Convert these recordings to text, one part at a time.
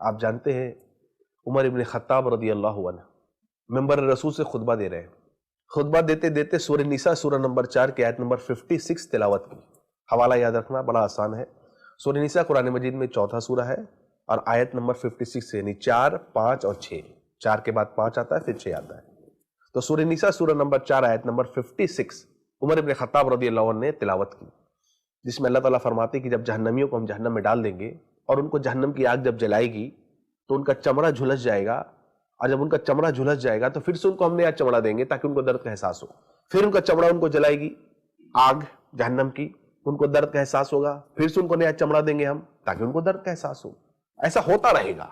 آپ جانتے ہیں عمر ابن خطاب رضی اللہ عنہ ممبر رسول سے خطبہ دے رہے ہیں. خطبہ دیتے دیتے سورہ نساء سورہ نمبر 4 کی آیت نمبر 56 تلاوت کی. حوالہ یاد رکھنا بڑا آسان ہے. سورہ نساء قرآن مجید میں چوتھا سورہ ہے اور آیت نمبر 56 یعنی 4, 5 اور 6. 4 کے بعد 5 آتا ہے پھر 6 آتا ہے. تو سورہ نساء سورہ نمبر 4 آیت نمبر 56 عمر ابن خطاب رضی اللہ عنہ نے تلاوت کی، جس میں اللہ تعالیٰ فرماتے کہ جب جہنمیوں کو ہم جہنم میں ڈال دیں گے اور ان کو جہنم کی آگ جب جلائے گی تو ان کا چمڑا جھلس جائے گا، اور جب ان کا چمڑا جھلس جائے گا تو پھر سے ان کو ہم نیا چمڑا دیں گے تاکہ ان کو درد کا احساس ہو. پھر ان کا چمڑا ان کو جلائے گی آگ جہنم کی، ان کو درد کا احساس ہوگا، پھر سے ان کو نیا چمڑا دیں گے ہم تاکہ ان کو درد کا احساس ہو. ایسا ہوتا رہے گا.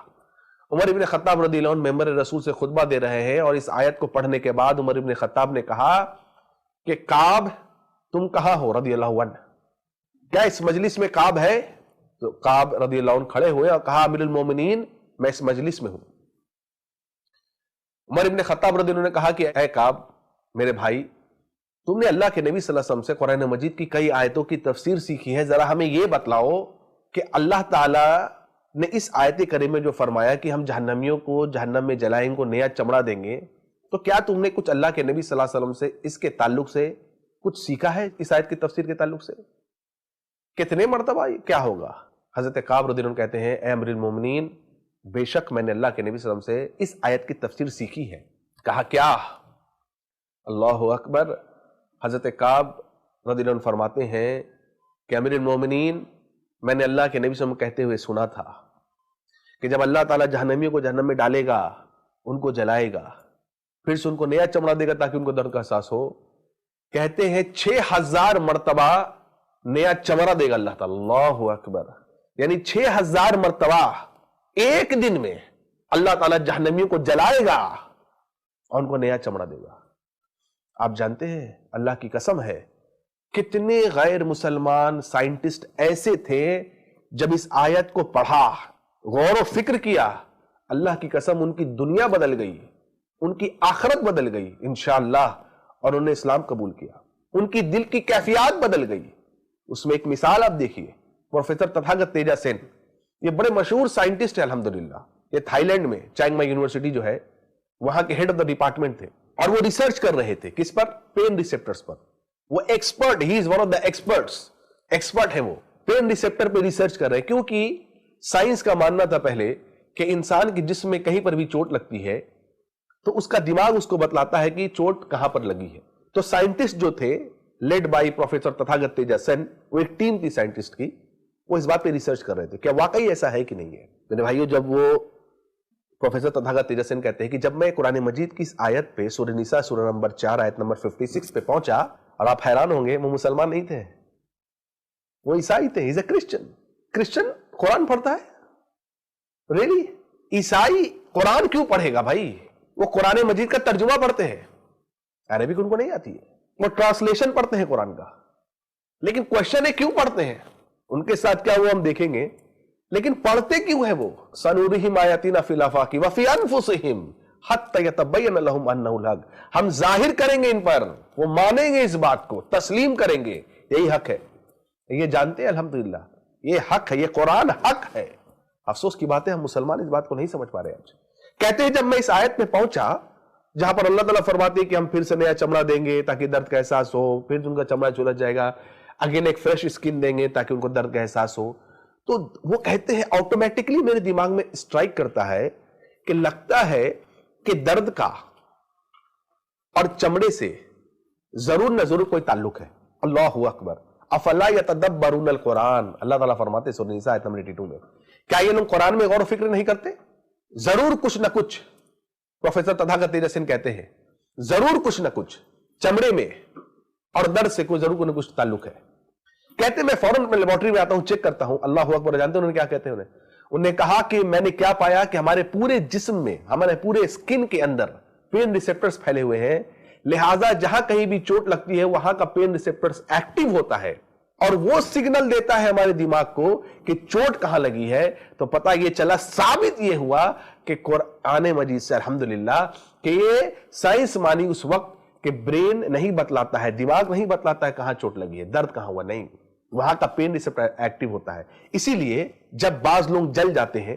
عمر ابن خطاب رضی اللہ عنہ ممبر رسول سے خطبہ دے رہے ہیں اور اس آیت کو پڑھنے کے بعد عمر ابن خطاب نے کہا کہ کعب تم کہاں ہو رضی اللہ عنہ، کیا اس مجلس میں کعب ہے؟ تو کعب رضی اللہ عنہ کھڑے ہوئے اور کہا امیر المومنین میں اس مجلس میں ہوں. عمر ابن خطاب رضی اللہ عنہ نے کہا کہ اے کعب میرے بھائی، تم نے اللہ کے نبی صلی اللہ علیہ وسلم سے قرآن مجید کی کئی آیتوں کی تفسیر سیکھی ہے، ذرا ہمیں یہ بتلاؤ کہ اللہ تعالیٰ نے اس آیت کریمہ میں جو فرمایا کہ ہم جہنمیوں کو جہنم میں جلائیں گے، نیا چمڑا دیں گے، تو کیا تم نے کچھ اللہ کے نبی صلی اللہ علیہ وسلم سے اس کے تعلق سے کچھ سیکھا ہے؟ اس آیت کی تفسیر کے تعلق سے کتنے مرتبہ کیا ہوگا؟ حضرت کعب رضی اللہ عنہ کہتے ہیں اے امیر المومنین، بے شک میں نے اللہ کے نبی صلی اللہ علیہ وسلم سے اس آیت کی تفسیر سیکھی ہے. کہا کیا؟ اللہ اکبر. حضرت کعب رضی اللہ عنہ فرماتے ہیں کہ امیر المومنین میں نے اللہ کے نبی صلی اللہ علیہ وسلم کہتے ہوئے سنا تھا کہ جب اللہ تعالیٰ جہنمیوں کو جہنم میں ڈالے گا، ان کو جلائے گا، پھر سے ان کو نیا چمڑا دے گا تاکہ ان کو درد کا احساس ہو. کہتے ہیں 6000 مرتبہ نیا چمڑا دے گا اللہ تعالیٰ. اللہ اکبر. یعنی 6000 مرتبہ ایک دن میں اللہ تعالیٰ جہنمیوں کو جلائے گا اور ان کو نیا چمڑا دے گا. آپ جانتے ہیں اللہ کی قسم ہے کتنے غیر مسلمان سائنٹسٹ ایسے تھے جب اس آیت کو پڑھا، غور و فکر کیا، اللہ کی قسم ان کی دنیا بدل گئی، ان کی آخرت بدل گئی انشاءاللہ، اور انہوں نے اسلام قبول کیا. ان کی دل کی کیفیات بدل گئی. اس میں ایک مثال آپ دیکھیے، پروفیسر تتھاگت تیجا سین، یہ بڑے مشہور سائنٹسٹ ہیں الحمدللہ. یہ تھائی لینڈ میں چانگ مائی یونیورسٹی جو ہے وہاں کے ہیڈ آف دا ڈپارٹمنٹ تھے، اور وہ ریسرچ کر رہے تھے کس پر؟ پین ریسپٹرز پر. وہ expert, he is one of the experts, expert ہے وہ پین ریسپٹر پہ ریسرچ کر رہے ہیں. کیونکہ سائنس کا ماننا تھا پہلے کہ انسان کے جسم میں کہیں پر بھی چوٹ لگتی ہے تو اس کا دماغ اس کو بتلاتا ہے کہ چوٹ کہاں پر لگی ہے. تو سائنٹسٹ جو تھے لیڈ بائی پروفیسر تتھاگت تیجا سین، وہ ایک ٹیم تھی سائنٹسٹ کی، وہ اس بات پہ ریسرچ کر رہے تھے کیا واقعی ایسا ہے کہ نہیں ہے. میرے بھائیو، جب وہ پروفیسر تتھاگت تیجا سین کہتے ہیں کہ جب میں قرآن مجید کی اس آیت پہ سورہ نساء سورہ نمبر 4 آیت نمبر 56 پہ پہنچا، اور آپ حیران ہوں گے وہ مسلمان نہیں تھے، وہ عیسائی تھے. ہی از اے کرسچن. کرسچن قرآن پڑھتا ہے؟ ریلی؟ عیسائی قرآن کیوں پڑھے گا بھائی؟ وہ قرآن مجید کا ترجمہ پڑھتے ہیں، عربک ان کو نہیں آتی ہے، وہ ٹرانسلیشن پڑھتے ہیں قرآن کا. لیکن کوشچن ہے کیوں پڑھتے ہیں؟ ان کے ساتھ کیا ہوا ہم دیکھیں گے. لیکن پڑھتے کیوں ہے وہ؟ سنورہم آیاتنا فی الآفاق وفی انفسہم حتی یتبین لہم انہ الحق. ہم ظاہر کریں گے ان پر، وہ مانیں گے اس بات کو، تسلیم کریں گے. یہی حق ہے، یہ جانتے ہیں الحمدللہ، یہ حق ہے، یہ قرآن حق ہے. افسوس کی بات ہے ہم مسلمان اس بات کو نہیں سمجھ پا رہے آج. کہتے ہیں جب میں اس آیت میں پہنچا جہاں پر اللہ تعالیٰ فرماتے ہیں کہ ہم پھر سے نیا چمڑا دیں گے تاکہ درد کا احساس ہو، پھر ان کا چمڑا جھلس جائے گا، اگین ایک فریش اسکن دیں گے تاکہ ان کو درد کا احساس ہو. تو وہ کہتے ہیں آٹومیٹکلی میرے دماغ میں اسٹرائک کرتا ہے کہ لگتا ہے کہ درد کا اور چمڑے سے ضرور نہ ضرور کوئی تعلق ہے. اللہ اکبر. افلا یتدبرون القرآن، اللہ تعالیٰ فرماتے سورہ نساء آیت نمبر 82 میں، کیا یہ لوگ قرآن میں غور و فکر نہیں کرتے؟ ضرور کچھ نہ کچھ، پروفیسر تتھاگت تیجا سین کہتے ہیں ضرور کچھ نہ کچھ چمڑے میں اور درد سے کوئی ضرور کچھ تعلق ہے. کہتے میں فوراً لیبارٹری میں آتا ہوں، چیک کرتا ہوں. اللہ اکبر. جانتے ہیں انہوں نے کیا کہتے ہیں؟ انہوں نے کہا کہ میں نے کیا پایا کہ ہمارے پورے جسم میں، ہمارے پورے اسکن کے اندر پین ریسپٹرز پھیلے ہوئے ہیں، لہٰذا جہاں کہیں بھی چوٹ لگتی ہے وہاں کا پین ریسپٹرز ایکٹیو ہوتا ہے اور وہ سگنل دیتا ہے ہمارے دماغ کو کہ چوٹ کہاں لگی ہے. تو پتہ یہ چلا، ثابت یہ ہوا کہ قرآن مجید سے الحمدللہ کہ یہ سائنس مانی اس وقت کہ برین نہیں بتلاتا ہے، دماغ نہیں بتلاتا ہے کہاں چوٹ لگی ہے، درد کہاں ہوا، نہیں، وہاں کا پین ریسپٹر ایکٹیو ہوتا ہے. اسی لیے جب بعض لوگ جل جاتے ہیں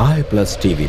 i+ TV,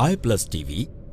i+ TV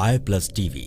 i+ TV